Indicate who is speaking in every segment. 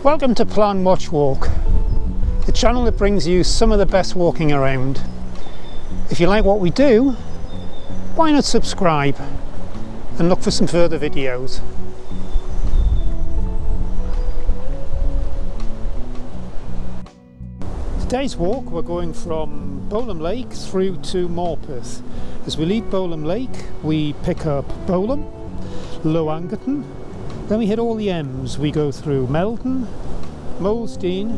Speaker 1: Welcome to Plan Watch Walk, the channel that brings you some of the best walking around. If you like what we do, why not subscribe and look for some further videos. Today's walk, we're going from Bolam Lake through to Morpeth. As we leave Bolam Lake, we pick up Bolam, Low Angerton, then we hit all the M's. We go through Meldon, Molesden,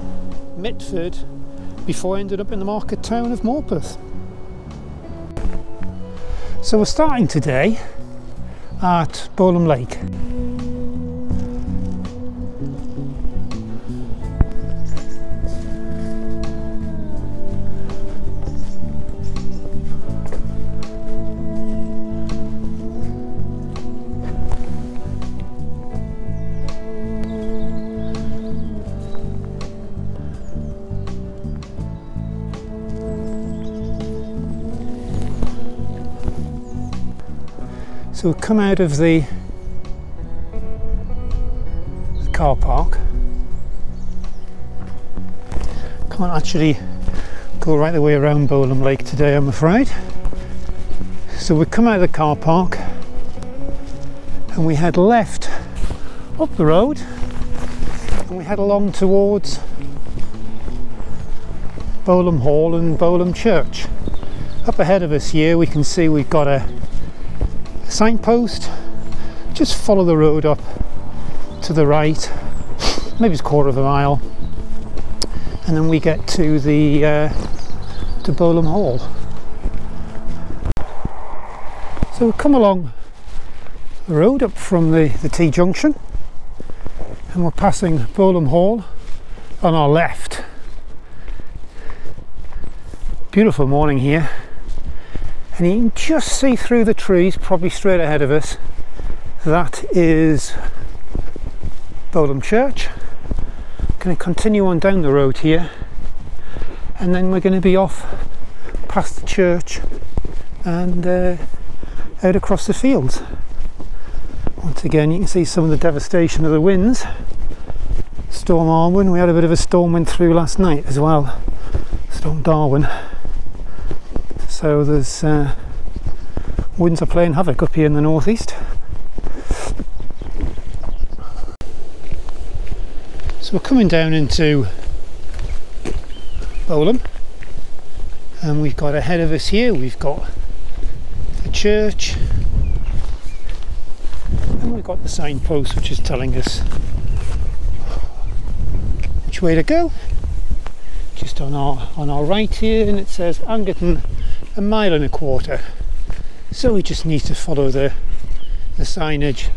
Speaker 1: Mitford, before I ended up in the market town of Morpeth. So we're starting today at Bolam Lake. So we've come out of the car park. Can't actually go right the way around Bolam Lake today, I'm afraid. So we come out of the car park and we head left up the road and we head along towards Bolam Hall and Bolam Church. Up ahead of us here we can see we've got a signpost. Just follow the road up to the right, maybe it's a quarter of a mile, and then we get to the to Bolam Hall. So we come along the road up from the T-junction and we're passing Bolam Hall on our left. Beautiful morning here. And you can just see through the trees, probably straight ahead of us, that is Bolam Church. Going to continue on down the road here, and then we're going to be off past the church and out across the fields. Once again, you can see some of the devastation of the winds. Storm Arwen, we had a bit of a storm went through last night as well. Storm Darwin. So there's winds are playing havoc up here in the northeast. So we're coming down into Bolam, and we've got ahead of us here, we've got the church, and we've got the signpost which is telling us which way to go. Just on our right here, and it says Angerton, 1.25 miles. So we just need to follow the signage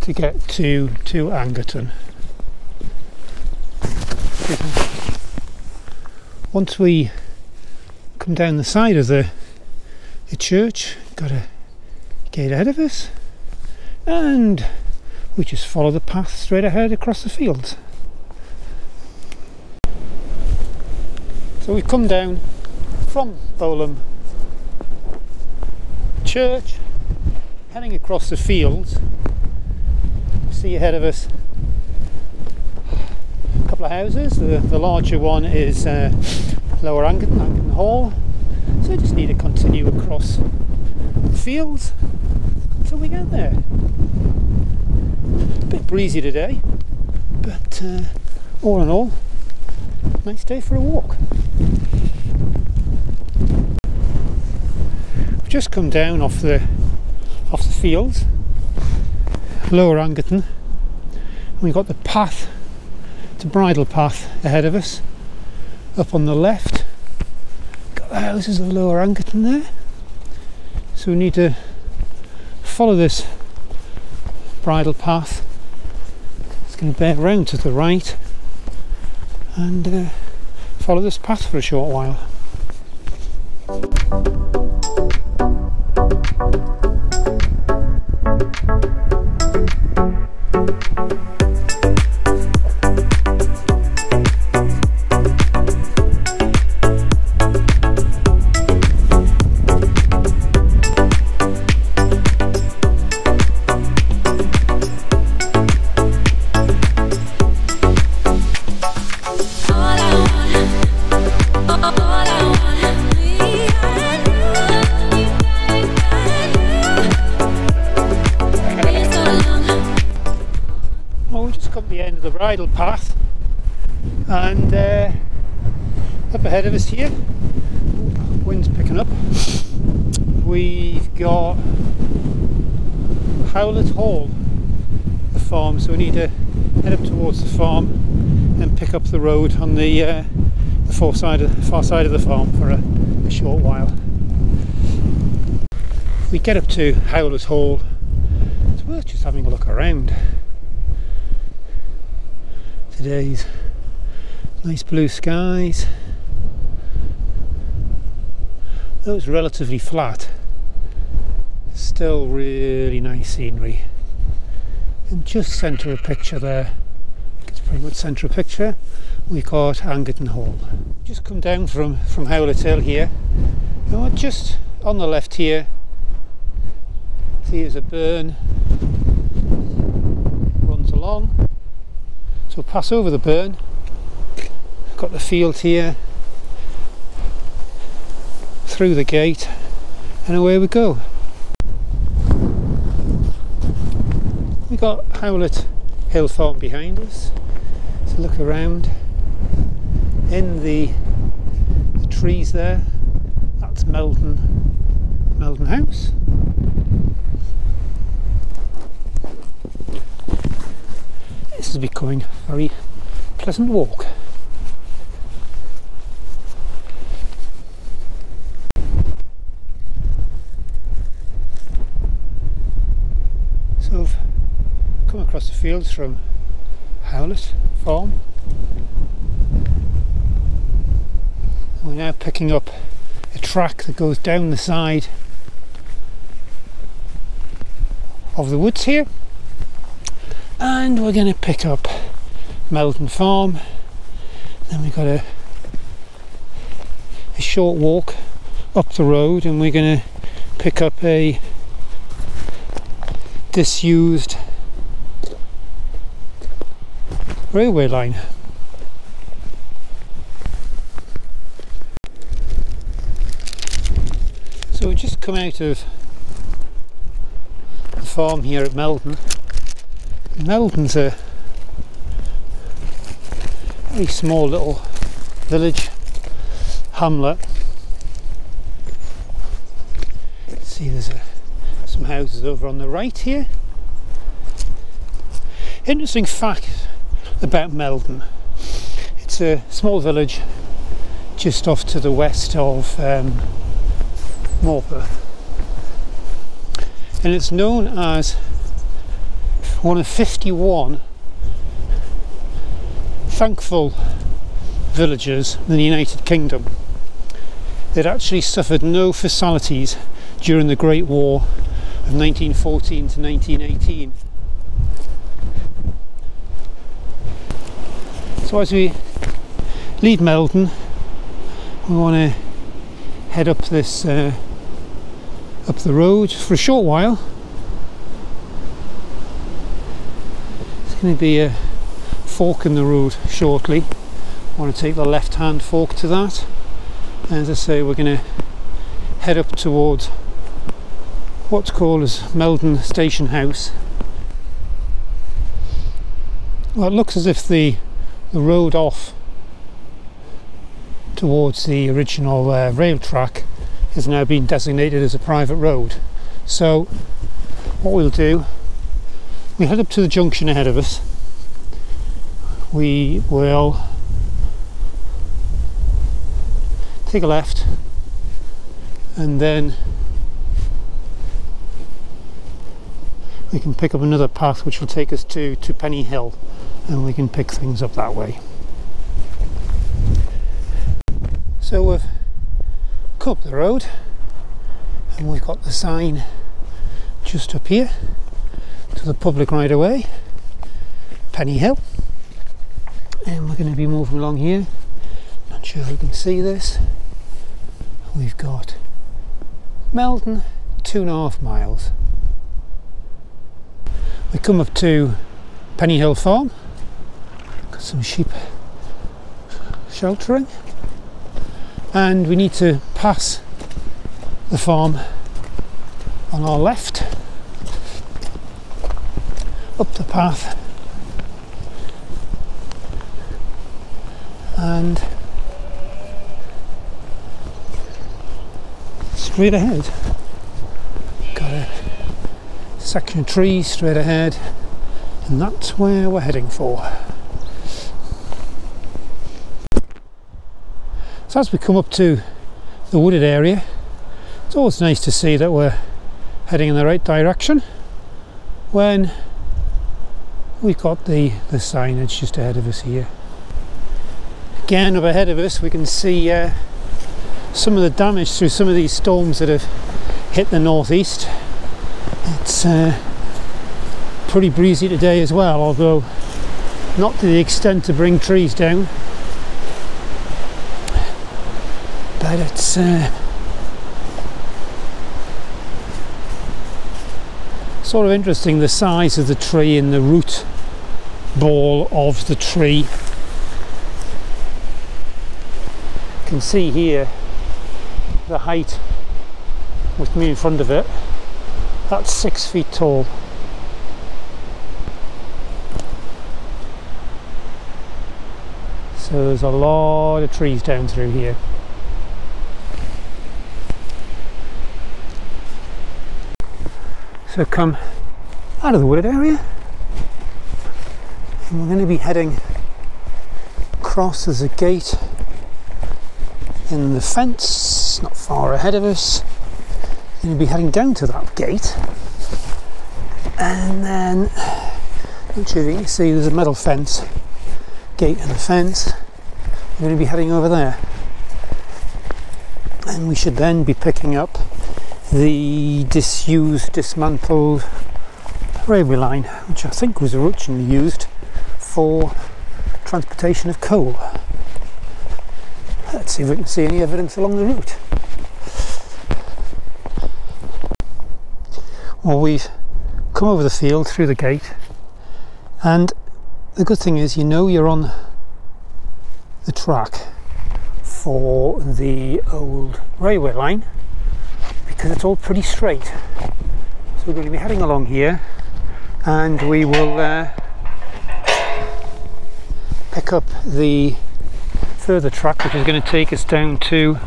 Speaker 1: to get to Angerton. Once we come down the side of the church, got a gate ahead of us, and we just follow the path straight ahead across the fields. So we've come down from Bolam Church, heading across the fields. See ahead of us a couple of houses. The larger one is Lower Angerton Hall. So I just need to continue across the fields until we get there. A bit breezy today, but all in all, nice day for a walk. We've just come down off the fields, Lower Angerton, and we've got the path, the bridle path ahead of us. Up on the left, got the houses of Lower Angerton there. So we need to follow this bridle path. It's going to bear round to the right and follow this path for a short while. the end of the bridle path, and up ahead of us here, wind's picking up, we've got Howlett Hall, the farm, so we need to head up towards the farm and pick up the road on the far side of the farm for a short while. If we get up to Howlett Hall, it's worth just having a look around. Today's nice blue skies. Though it's relatively flat, still really nice scenery. And just centre a picture there, it's pretty much centre a picture, we got Angerton Hall. Just come down from Howlett Hill here, and just on the left here, there's a burn, runs along, so we'll pass over the burn, got the field here, through the gate, and away we go. We got Howlett Hill Farm behind us, so look around. In the trees there, that's Meldon House. This is becoming a very pleasant walk. So I've come across the fields from Howlett Farm. We're now picking up a track that goes down the side of the woods here, and we're going to pick up Meldon Farm. Then we've got a short walk up the road, and we're going to pick up a disused railway line. So we just come out of the farm here at Meldon. Meldon's a very small little village hamlet. See, there's some houses over on the right here. Interesting fact about Meldon: it's a small village just off to the west of Morpeth, and it's known as one of 51 thankful villages in the United Kingdom that actually suffered no fatalities during the Great War of 1914 to 1918. So as we leave Meldon, we want to head up this up the road for a short while. There's going to be a fork in the road shortly. I want to take the left hand fork to that, and as I say, we're going to head up towards what's called as Meldon Station House. Well, it looks as if the road off towards the original rail track has now been designated as a private road. So what we'll do, we head up to the junction ahead of us. We will take a left, and then we can pick up another path which will take us to Penny Hill, and we can pick things up that way. So we've come up the road, and we've got the sign just up here to the public right of way, Penny Hill, and we're going to be moving along here. Not sure if you can see this. We've got Meldon, 2.5 miles. We come up to Penny Hill Farm, got some sheep sheltering, and we need to pass the farm on our left, up the path and straight ahead got a section of trees straight ahead, and that's where we're heading for. So as we come up to the wooded area, it's always nice to see that we're heading in the right direction when we've got the signage just ahead of us here. Again, up ahead of us we can see some of the damage through some of these storms that have hit the northeast. It's pretty breezy today as well, although not to the extent to bring trees down, but it's sort of interesting, the size of the tree and the root ball of the tree. You can see here the height with me in front of it. That's 6 feet tall. So there's a lot of trees down through here. So come out of the wooded area, and we're going to be heading across. There's a gate in the fence not far ahead of us. We're going to be heading down to that gate, and then, not sure if you can see, there's a metal fence, gate and a fence. We're going to be heading over there, and we should then be picking up the disused, dismantled railway line, which I think was originally used for transportation of coal. Let's see if we can see any evidence along the route. Well, we've come over the field through the gate, and the good thing is, you know, you're on the track for the old railway line, because it's all pretty straight. So we're going to be heading along here, and we will pick up the further track, which is going to take us down to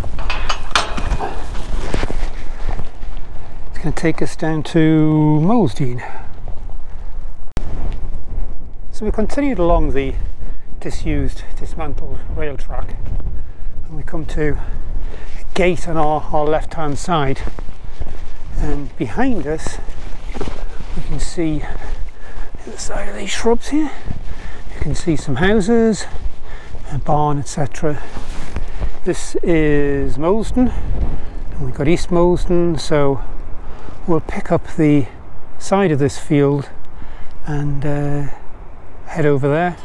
Speaker 1: Molesden. So we continued along the disused, dismantled rail track, and we come to gate on our left hand side, and behind us you can see the side of these shrubs here, you can see some houses, a barn, etc. This is Molesden, and we've got East Molesden, so we'll pick up the side of this field and head over there.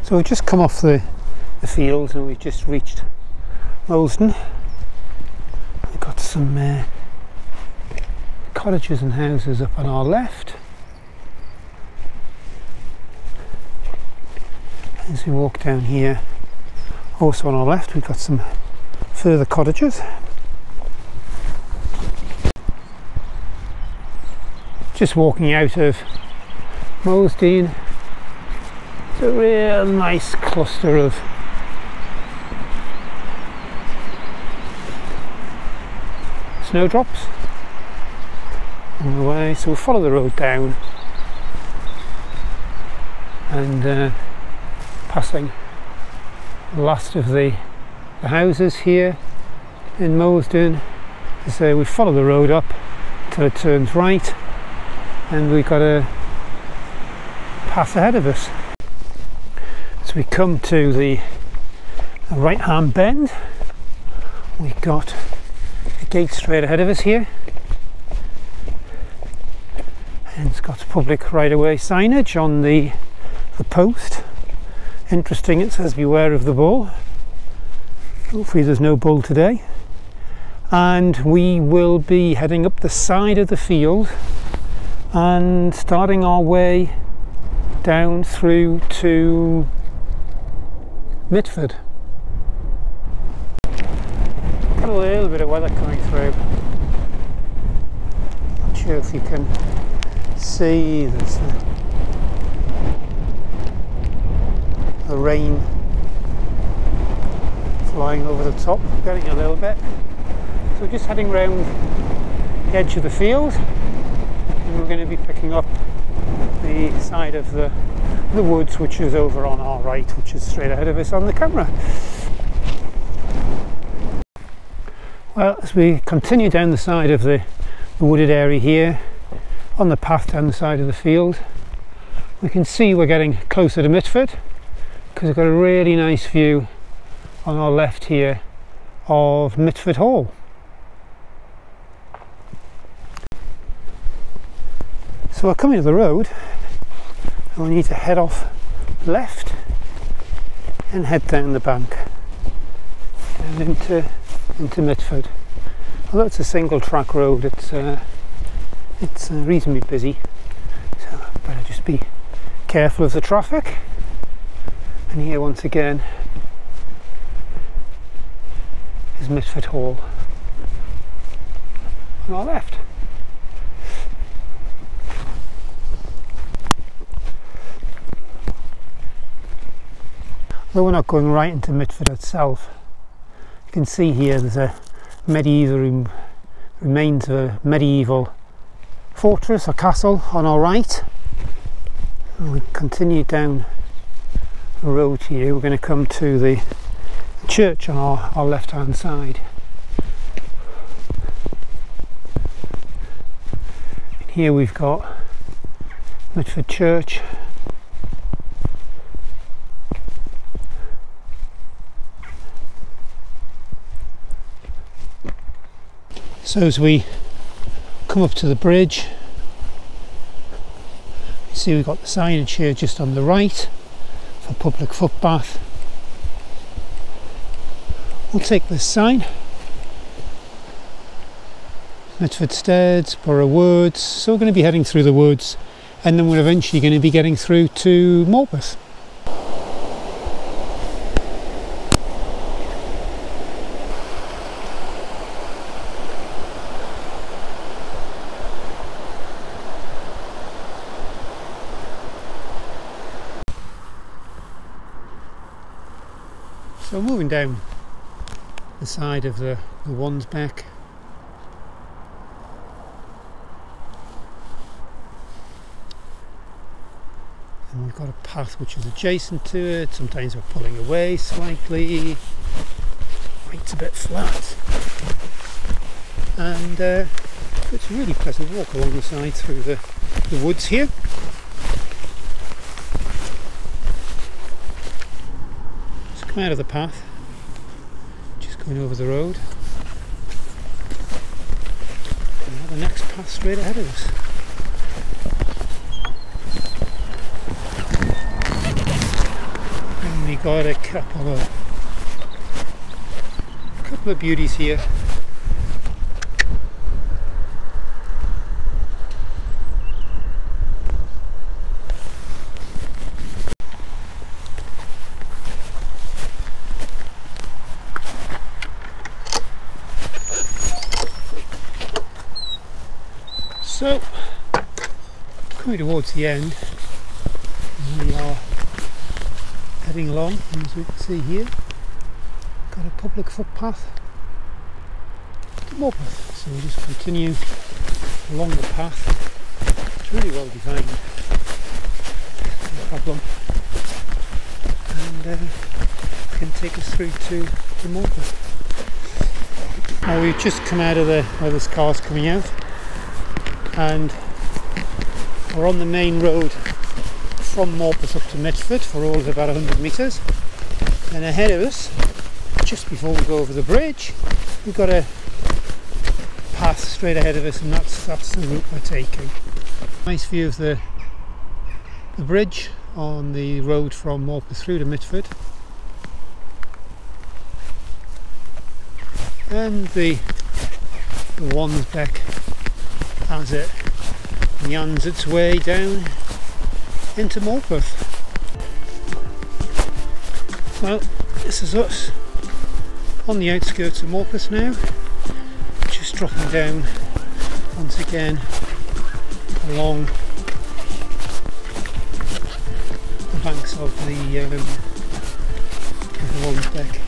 Speaker 1: So we've just come off the fields, and we've just reached Molesden. We've got some cottages and houses up on our left. As we walk down here, also on our left, we've got some further cottages. Just walking out of Molesden. It's a real nice cluster of snowdrops on the way, so we'll follow the road down, and passing the last of the houses here in Molesden. So we follow the road up till it turns right, and we've got a path ahead of us. So we come to the right hand bend, we've got a gate straight ahead of us here, and it's got public right of way signage on the post. Interesting, it says beware of the bull. Hopefully there's no bull today. and we will be heading up the side of the field and starting our way down through to Mitford. Got a little bit of weather coming through. Not sure if you can see this. The rain flying over the top, getting a little bit. So we're just heading round the edge of the field, and we're going to be picking up the side of the woods, which is over on our right, which is straight ahead of us on the camera. Well, as we continue down the side of the wooded area here, on the path down the side of the field, we can see we're getting closer to Mitford, because we've got a really nice view on our left here of Mitford Hall. So we're coming to the road, and we need to head off left and head down the bank down into Mitford. Although it's a single track road, it's reasonably busy, so better just be careful of the traffic. And here once again is Mitford Hall on our left. Though we're not going right into Mitford itself, you can see here there's a medieval remains of a medieval fortress or castle on our right. And we continue down the road here. We're going to come to the church on our left hand side. And here we've got Mitford Church. So as we come up to the bridge, you see we've got the signage here just on the right for public footpath. We'll take this sign, Mitford Stairs, Borough Woods. So we're going to be heading through the woods, and then we're eventually going to be getting through to Morpeth. So moving down the side of the Wansbeck, and we've got a path which is adjacent to it. Sometimes we're pulling away slightly, it's a bit flat, and it's a really pleasant walk along the side through the woods here. Out of the path, just going over the road, and we have the next path straight ahead of us. And we got a couple of beauties here. So, coming towards the end, we are heading along, and as we can see here, got a public footpath to Morpeth. So we'll just continue along the path. It's really well designed, no problem, and can take us through to Morpeth. Now we've just come out of where this car's coming out, and we're on the main road from Morpeth up to Mitford for all of about 100 metres, and ahead of us, just before we go over the bridge, we've got a path straight ahead of us, and that's the route we're taking. Nice view of the bridge on the road from Morpeth through to Mitford, and the the Wansbeck as it meanders its way down into Morpeth. Well, this is us on the outskirts of Morpeth now, just dropping down once again along the banks of the Wansbeck.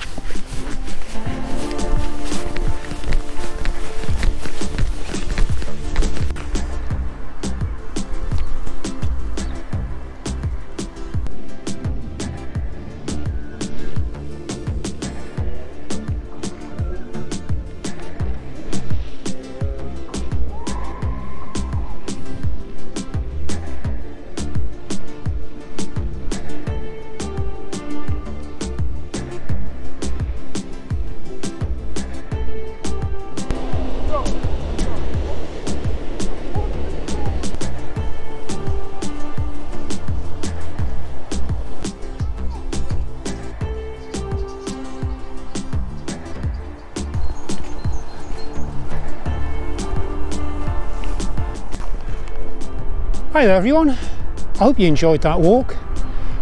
Speaker 1: Hi there everyone, I hope you enjoyed that walk.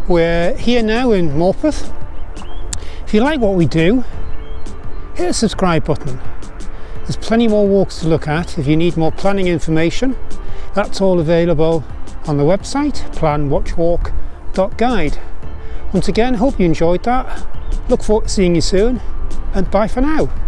Speaker 1: We're here now in Morpeth. If you like what we do, hit the subscribe button. There's plenty more walks to look at. If you need more planning information, that's all available on the website planwatchwalk.guide. Once again, hope you enjoyed that. Look forward to seeing you soon, and bye for now.